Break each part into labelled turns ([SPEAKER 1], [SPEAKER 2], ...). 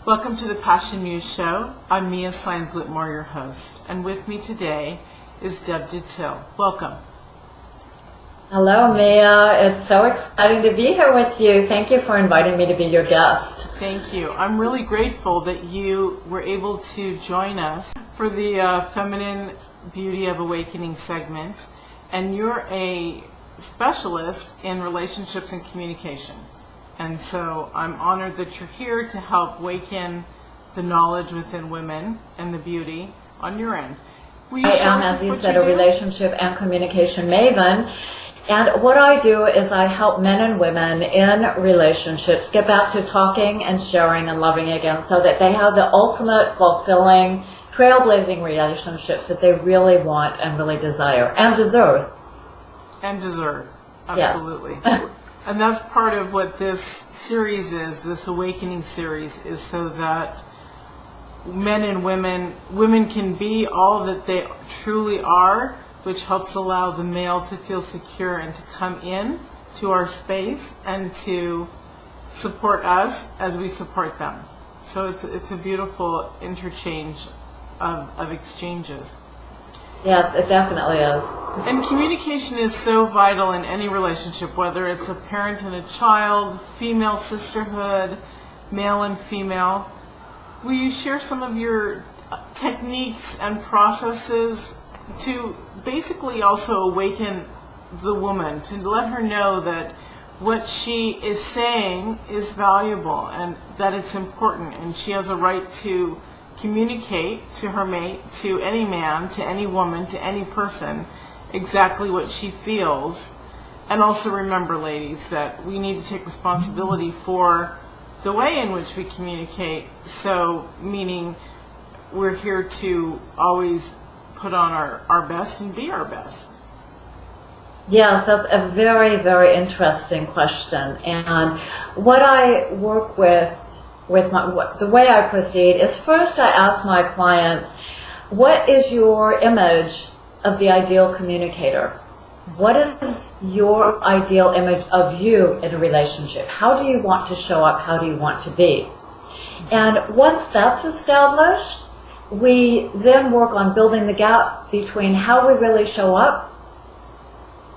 [SPEAKER 1] Welcome to the Passion Muse show. I'm Saenz Whitmore, your host, and with me today is Deb Dutilh. Welcome.
[SPEAKER 2] Hello, Mia. It's so exciting to be here with you. Thank you for inviting me to be your guest.
[SPEAKER 1] Thank you. I'm really grateful that you were able to join us for the Feminine Beauty of Awakening segment, and you're a specialist in relationships and communication. And so I'm honored that you're here to help awaken the knowledge within women and the beauty on your end.
[SPEAKER 2] I am, as you said, a relationship and communication maven. And what I do is I help men and women in relationships get back to talking and sharing and loving again so that they have the ultimate, fulfilling, trailblazing relationships that they really want and really desire and deserve.
[SPEAKER 1] And deserve, absolutely. Yes. And that's part of what this series is, this awakening series, is so that men and women can be all that they truly are, which helps allow the male to feel secure and to come in to our space and to support us as we support them. So it's a beautiful interchange of exchanges.
[SPEAKER 2] Yes, it definitely is.
[SPEAKER 1] And communication is so vital in any relationship, whether it's a parent and a child, female sisterhood, male and female. Will you share some of your techniques and processes to basically also awaken the woman, to let her know that what she is saying is valuable and that it's important, and she has a right to communicate to her mate, to any man, to any woman, to any person, exactly what she feels. And also remember, ladies, that we need to take responsibility for the way in which we communicate. So, meaning we're here to always put on our best and be our best.
[SPEAKER 2] Yes, that's a very, very interesting question. And what I work with the way I proceed is first I ask my clients, what is your image of the ideal communicator? What is your ideal image of you in a relationship? How do you want to show up? How do you want to be? And once that's established, we then work on building the gap between how we really show up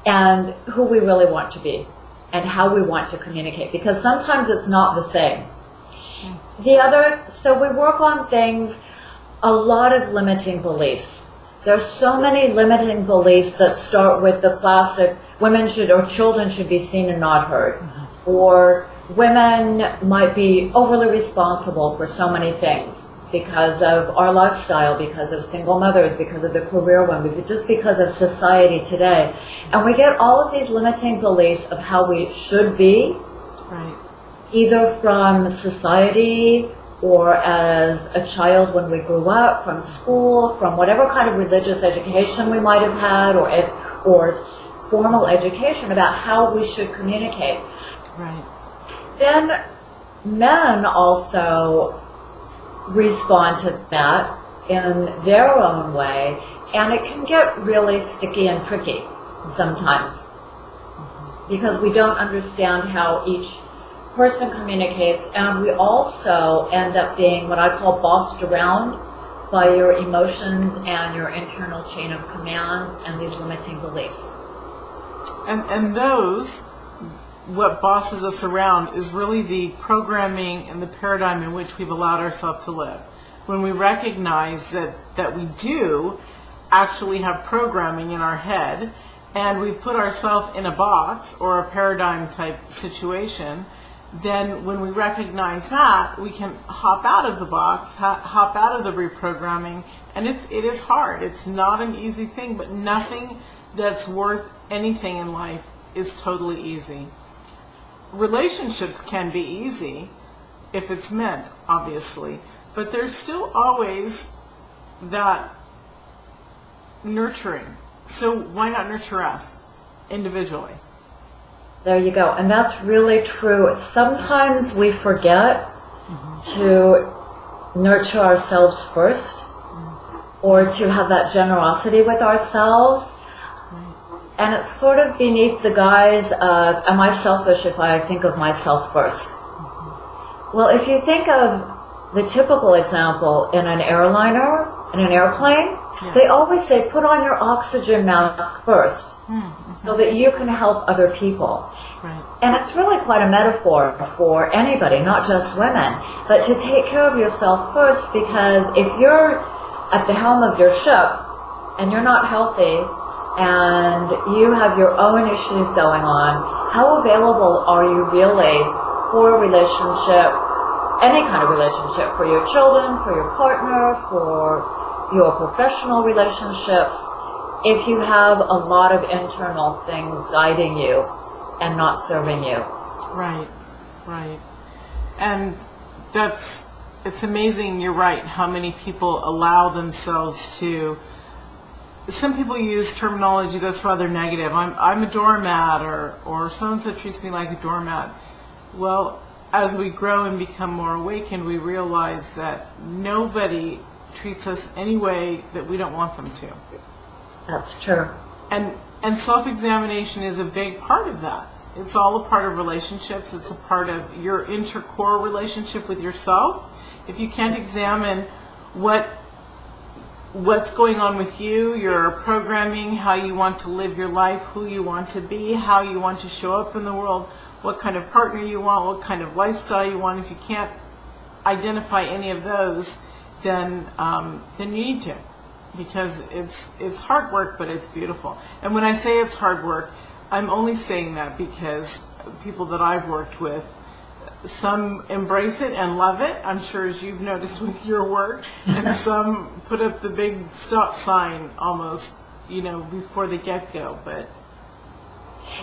[SPEAKER 2] and who we really want to be and how we want to communicate, because sometimes it's not the same. So we work on things, a lot of limiting beliefs. There's so many limiting beliefs that start with the classic, women should or children should be seen and not heard. Or women might be overly responsible for so many things because of our lifestyle, because of single mothers, because of the career women, just because of society today. And we get all of these limiting beliefs of how we should be.
[SPEAKER 1] Right. Either
[SPEAKER 2] from society or as a child when we grew up, from school, from whatever kind of religious education we might have had, or formal education about how we should communicate.
[SPEAKER 1] Right.
[SPEAKER 2] Then men also respond to that in their own way, and it can get really sticky and tricky sometimes because we don't understand how each person communicates, and we also end up being what I call bossed around by your emotions and your internal chain of commands and these limiting beliefs.
[SPEAKER 1] And those, what bosses us around is really the programming and the paradigm in which we've allowed ourselves to live. When we recognize that we do actually have programming in our head, and we've put ourselves in a box or a paradigm type situation, then when we recognize that, we can hop out of the box, hop out of the reprogramming, and it is hard. It's not an easy thing, but nothing that's worth anything in life is totally easy. Relationships can be easy if it's meant, obviously, but there's still always that nurturing. So why not nurture us individually?
[SPEAKER 2] There you go. And that's really true. Sometimes we forget to nurture ourselves first, or to have that generosity with ourselves. And it's sort of beneath the guise of, am I selfish if I think of myself first? Well, if you think of the typical example in an airliner, in an airplane,
[SPEAKER 1] Yes.
[SPEAKER 2] they always say put on your oxygen mask first so that you can help other people.
[SPEAKER 1] Right.
[SPEAKER 2] And it's really quite a metaphor for anybody, not just women, but to take care of yourself first, because if you're at the helm of your ship and you're not healthy and you have your own issues going on, how available are you really for a relationship, any kind of relationship, for your children, for your partner, for your professional relationships, if you have a lot of internal things guiding you and not serving you?
[SPEAKER 1] Right, right. And it's amazing, you're right, how many people allow themselves to, some people use terminology that's rather negative. I'm a doormat, or so-and-so treats me like a doormat. Well, as we grow and become more awakened, we realize that nobody treats us any way that we don't want them to.
[SPEAKER 2] That's true.
[SPEAKER 1] And self-examination is a big part of that. It's all a part of relationships. It's a part of your intercore relationship with yourself. If you can't examine what's going on with you, your programming, how you want to live your life, who you want to be, how you want to show up in the world, what kind of partner you want, what kind of lifestyle you want, if you can't identify any of those, then you need to, because it's hard work, but it's beautiful. And when I say it's hard work, I'm only saying that because people that I've worked with, some embrace it and love it, I'm sure, as you've noticed with your work, and some put up the big stop sign almost, before the get-go. But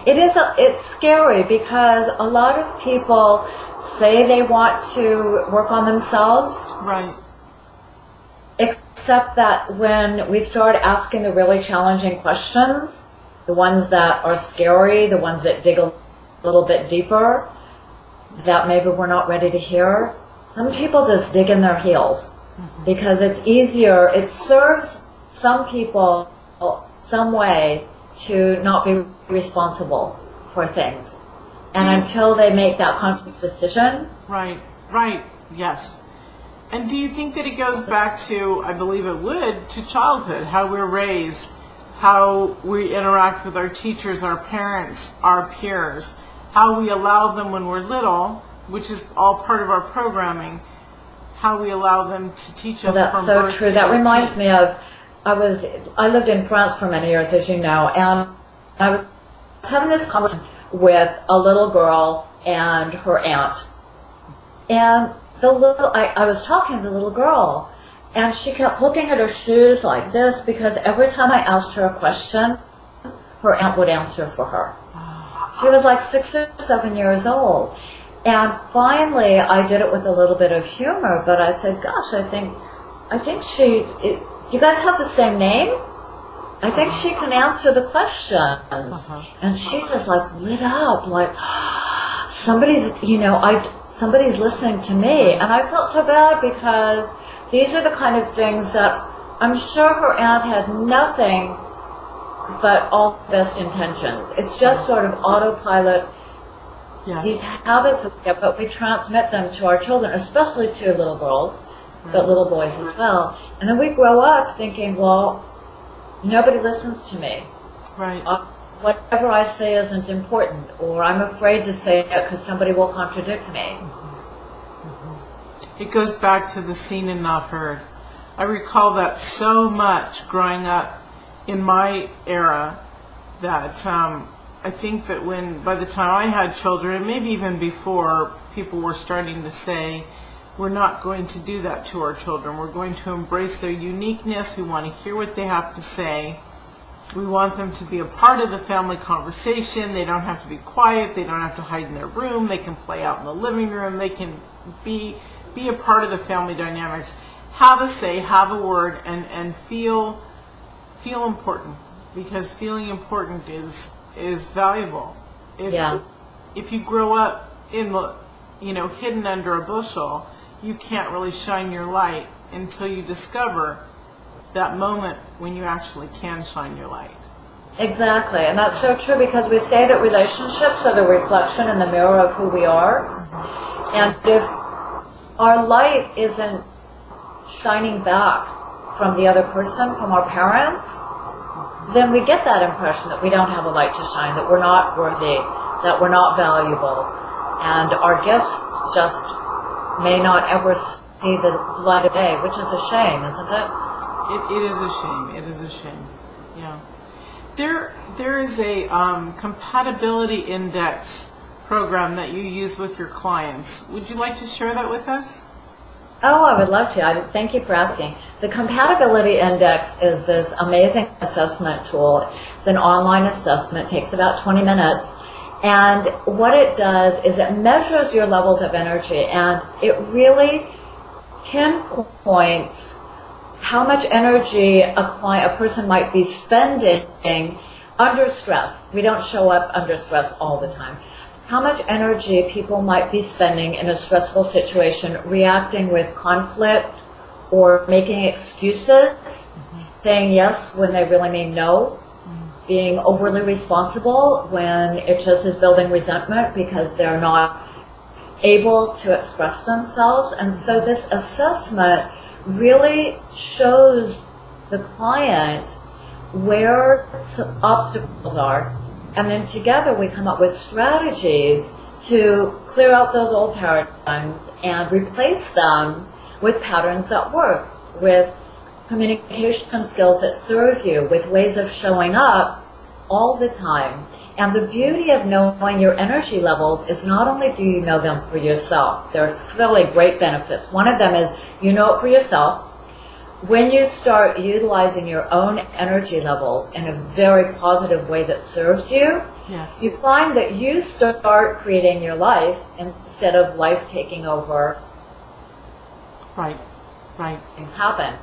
[SPEAKER 2] it's scary, because a lot of people say they want to work on themselves.
[SPEAKER 1] Right.
[SPEAKER 2] Except that when we start asking the really challenging questions, the ones that are scary, the ones that dig a little bit deeper, that maybe we're not ready to hear, some people just dig in their heels, because it's easier. It serves some people some way to not be responsible for things. And until they make that conscious decision.
[SPEAKER 1] Right, yes. And do you think that it goes back to, I believe it would, to childhood, how we're raised, how we interact with our teachers, our parents, our peers, how we allow them when we're little, which is all part of our programming, how we allow them to teach us from birth to 18.
[SPEAKER 2] That's so true. That reminds me of, I lived in France for many years, as you know, and I was having this conversation with a little girl and her aunt. And I was talking to the little girl, and she kept looking at her shoes like this, because every time I asked her a question, her aunt would answer for her. She was like 6 or 7 years old. And finally, I did it with a little bit of humor, but I said, gosh, I think you guys have the same name? I think she can answer the questions. And she just like lit up, like, somebody's listening to me. And I felt so bad, because these are the kind of things that I'm sure her aunt had nothing but all the best intentions. It's just sort of autopilot.
[SPEAKER 1] Yes.
[SPEAKER 2] These habits, but we transmit them to our children, especially to little girls, but little boys as well. And then we grow up thinking, well, nobody listens to me.
[SPEAKER 1] Right.
[SPEAKER 2] Whatever I say isn't important, or I'm afraid to say it because somebody will contradict me.
[SPEAKER 1] It goes back to the seen and not heard. I recall that so much growing up in my era, that I think that by the time I had children, and maybe even before, people were starting to say, we're not going to do that to our children. We're going to embrace their uniqueness. We want to hear what they have to say. We want them to be a part of the family conversation. They don't have to be quiet. They don't have to hide in their room. They can play out in the living room. They can be a part of the family dynamics. Have a say, have a word, and feel important, because feeling important is valuable. If you grow up hidden under a bushel, you can't really shine your light until you discover that moment when you actually can shine your light.
[SPEAKER 2] Exactly, and that's so true, because we say that relationships are the reflection in the mirror of who we are. And if our light isn't shining back from the other person, from our parents, then we get that impression that we don't have a light to shine, that we're not worthy, that we're not valuable, and our gifts just may not ever see the light of day, which is a shame, isn't it?
[SPEAKER 1] It is a shame. It is a shame. Yeah. There is a compatibility index program that you use with your clients. Would you like to share that with us?
[SPEAKER 2] Oh, I would love to. Thank you for asking. The Compatibility Index is this amazing assessment tool. It's an online assessment. It takes about 20 minutes. And what it does is it measures your levels of energy, and it really pinpoints how much energy a person might be spending under stress. We don't show up under stress all the time. How much energy people might be spending in a stressful situation, reacting with conflict or making excuses, saying yes when they really mean no, being overly responsible when it just is building resentment because they're not able to express themselves. And so this assessment really shows the client where obstacles are, and then together we come up with strategies to clear out those old paradigms and replace them with patterns that work, with communication skills that serve you, with ways of showing up all the time. And the beauty of knowing your energy levels is not only do you know them for yourself, there are really great benefits. One of them is you know it for yourself. When you start utilizing your own energy levels in a very positive way that serves you,
[SPEAKER 1] yes,
[SPEAKER 2] you find that you start creating your life instead of life taking over.
[SPEAKER 1] Right.
[SPEAKER 2] Things happen.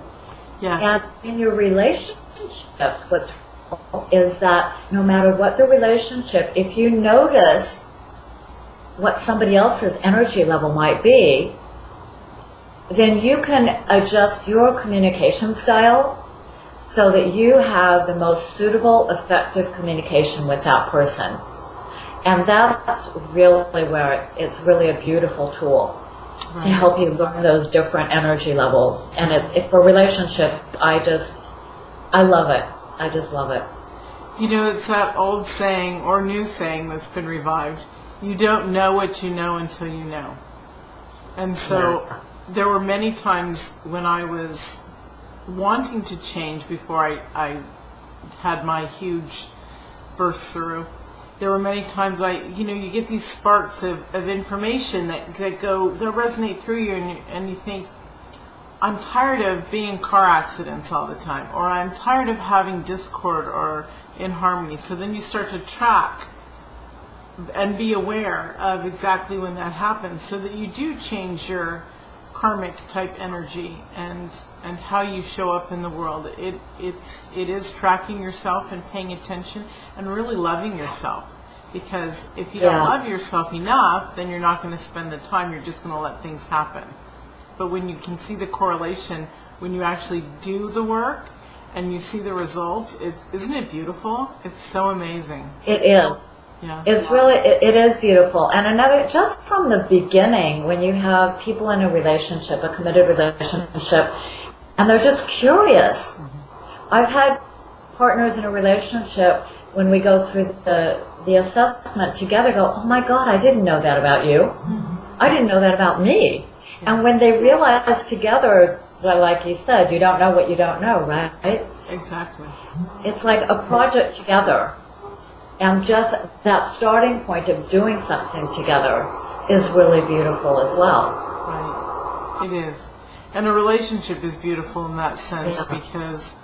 [SPEAKER 1] Yes.
[SPEAKER 2] And in your relationships, what's is that no matter what the relationship, if you notice what somebody else's energy level might be, then you can adjust your communication style so that you have the most suitable, effective communication with that person. And that's really where it's really a beautiful tool to help you learn those different energy levels. And it's for relationship, I love it. I just love it.
[SPEAKER 1] You know, it's that old saying or new saying that's been revived. You don't know what you know until you know. And so there were many times when I was wanting to change before I had my huge burst through. There were many times you get these sparks of information that resonate through you, and you think, I'm tired of being in car accidents all the time, or I'm tired of having discord or inharmony. So then you start to track and be aware of exactly when that happens, so that you do change your karmic type energy and how you show up in the world. It is tracking yourself and paying attention and really loving yourself, because if you don't love yourself enough, then you're not going to spend the time, you're just going to let things happen. But when you can see the correlation, when you actually do the work and you see the results, isn't it beautiful? It's so amazing.
[SPEAKER 2] It is.
[SPEAKER 1] Yeah.
[SPEAKER 2] It's really, it is beautiful. And another, just from the beginning, when you have people in a relationship, a committed relationship, and they're just curious. I've had partners in a relationship, when we go through the assessment together, go, oh my God, I didn't know that about you. I didn't know that about me. And when they realize together, like you said, you don't know what you don't know, right?
[SPEAKER 1] Exactly.
[SPEAKER 2] It's like a project together. And just that starting point of doing something together is really beautiful as well.
[SPEAKER 1] Right. It is. And a relationship is beautiful in that sense, because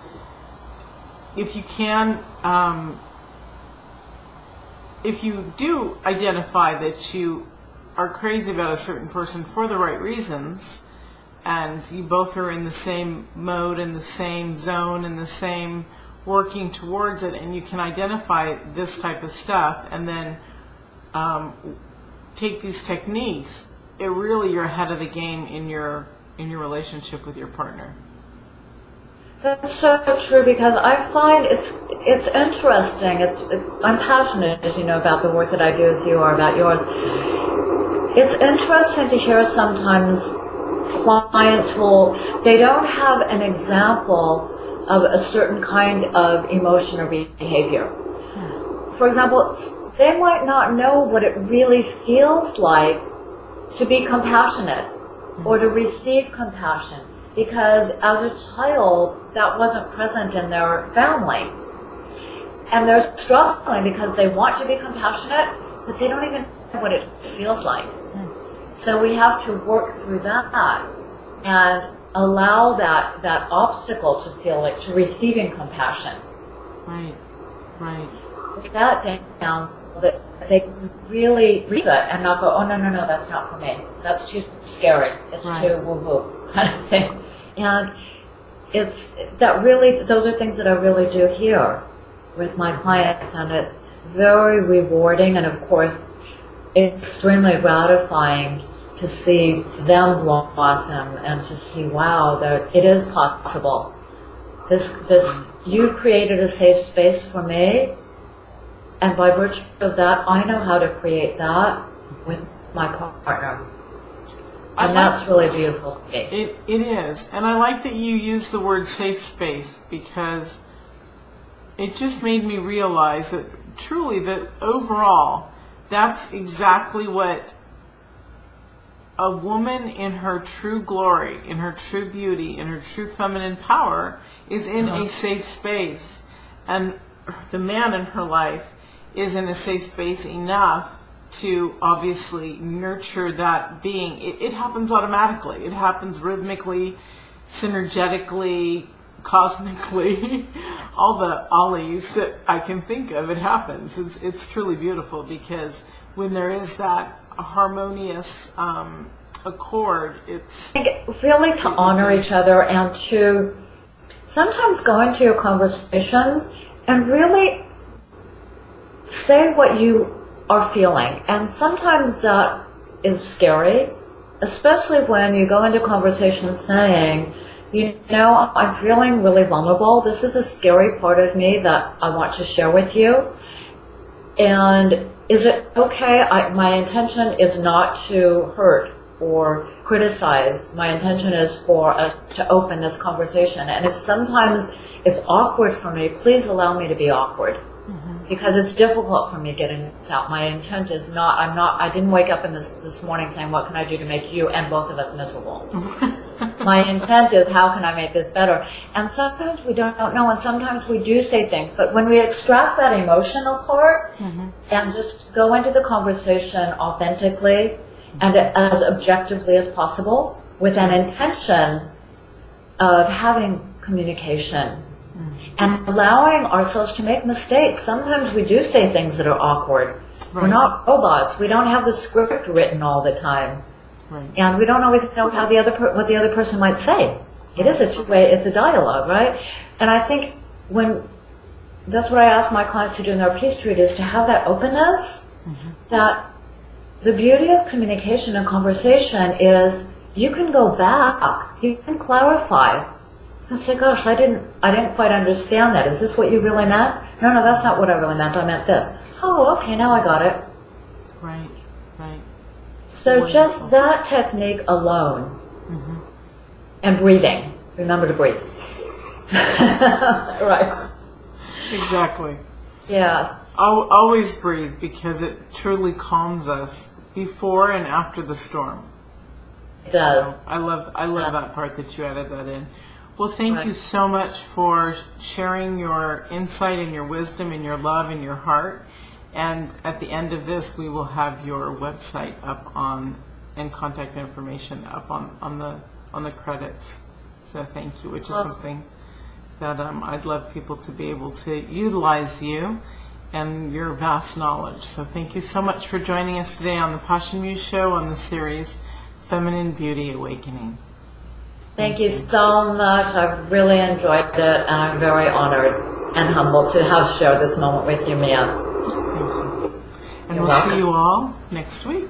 [SPEAKER 1] if you can, if you do identify that you are crazy about a certain person for the right reasons, and you both are in the same mode, in the same zone, in the same working towards it, and you can identify this type of stuff and then take these techniques, you're ahead of the game in your relationship with your partner.
[SPEAKER 2] That's so true, because I find it's interesting. I'm passionate, as you know, about the work that I do, as you are about yours. It's interesting to hear sometimes clients they don't have an example of a certain kind of emotion or behavior. For example, they might not know what it really feels like to be compassionate or to receive compassion, because as a child that wasn't present in their family. And they're struggling because they want to be compassionate, but they don't even know what it feels like. So we have to work through that and allow that obstacle to feel like, to receiving compassion.
[SPEAKER 1] Right, right.
[SPEAKER 2] Put that down, that they can really read it and not go, oh, no, that's not for me. That's too scary. It's too woo-woo kind of thing. And it's that really, those are things that I really do here with my clients, and it's very rewarding and, of course, extremely gratifying to see them blossom and to see, wow, that it is possible. You created a safe space for me, and by virtue of that, I know how to create that with my partner. And that's really beautiful to me.
[SPEAKER 1] It is. And I like that you use the word safe space, because it just made me realize that truly, that overall, that's exactly what a woman in her true glory, in her true beauty, in her true feminine power is in a safe space. And the man in her life is in a safe space enough to obviously nurture that being. It happens automatically. It happens rhythmically, synergetically, cosmically. All the ollies that I can think of, it happens. It's truly beautiful, because when there is that harmonious accord, it's...
[SPEAKER 2] I think really to honor each other and to sometimes go into your conversations and really say what you are feeling. And sometimes that is scary, especially when you go into conversations saying, you know, I'm feeling really vulnerable. This is a scary part of me that I want to share with you. And is it okay? My intention is not to hurt or criticize. My intention is for us to open this conversation. And if sometimes it's awkward for me, please allow me to be awkward. Because it's difficult for me getting this out. My intent is I didn't wake up this morning saying, what can I do to make you and both of us miserable? My intent is, how can I make this better? And sometimes we don't know, and sometimes we do say things. But when we extract that emotional part and just go into the conversation authentically and as objectively as possible with an intention of having communication and allowing ourselves to make mistakes. Sometimes we do say things that are awkward. Right. We're not robots. We don't have the script written all the time. Right. And we don't always know how what the other person might say. It is a two-way, it's a dialogue, right? And I think that's what I ask my clients to do in their peace retreat, is to have that openness, that the beauty of communication and conversation is you can go back, you can clarify. And say, gosh, I didn't quite understand that. Is this what you really meant? No, that's not what I really meant. I meant this. Oh, okay, now I got it.
[SPEAKER 1] Right.
[SPEAKER 2] So
[SPEAKER 1] wonderful.
[SPEAKER 2] Just that technique alone, and breathing. Remember to breathe. Right.
[SPEAKER 1] Exactly.
[SPEAKER 2] Yeah.
[SPEAKER 1] I'll always breathe, because it truly calms us before and after the storm.
[SPEAKER 2] It does.
[SPEAKER 1] So I love that part that you added that in. Well, thank you so much for sharing your insight and your wisdom and your love and your heart. And at the end of this, we will have your website up and contact information up on the credits. So thank you, which is something that I'd love people to be able to utilize you and your vast knowledge. So thank you so much for joining us today on the Passion Muse show on the series Feminine Beauty Awakening.
[SPEAKER 2] Thank you so much. I've really enjoyed it, and I'm very honored and humbled to have shared this moment with you, Mia.
[SPEAKER 1] Thank you. And we'll see you all next week.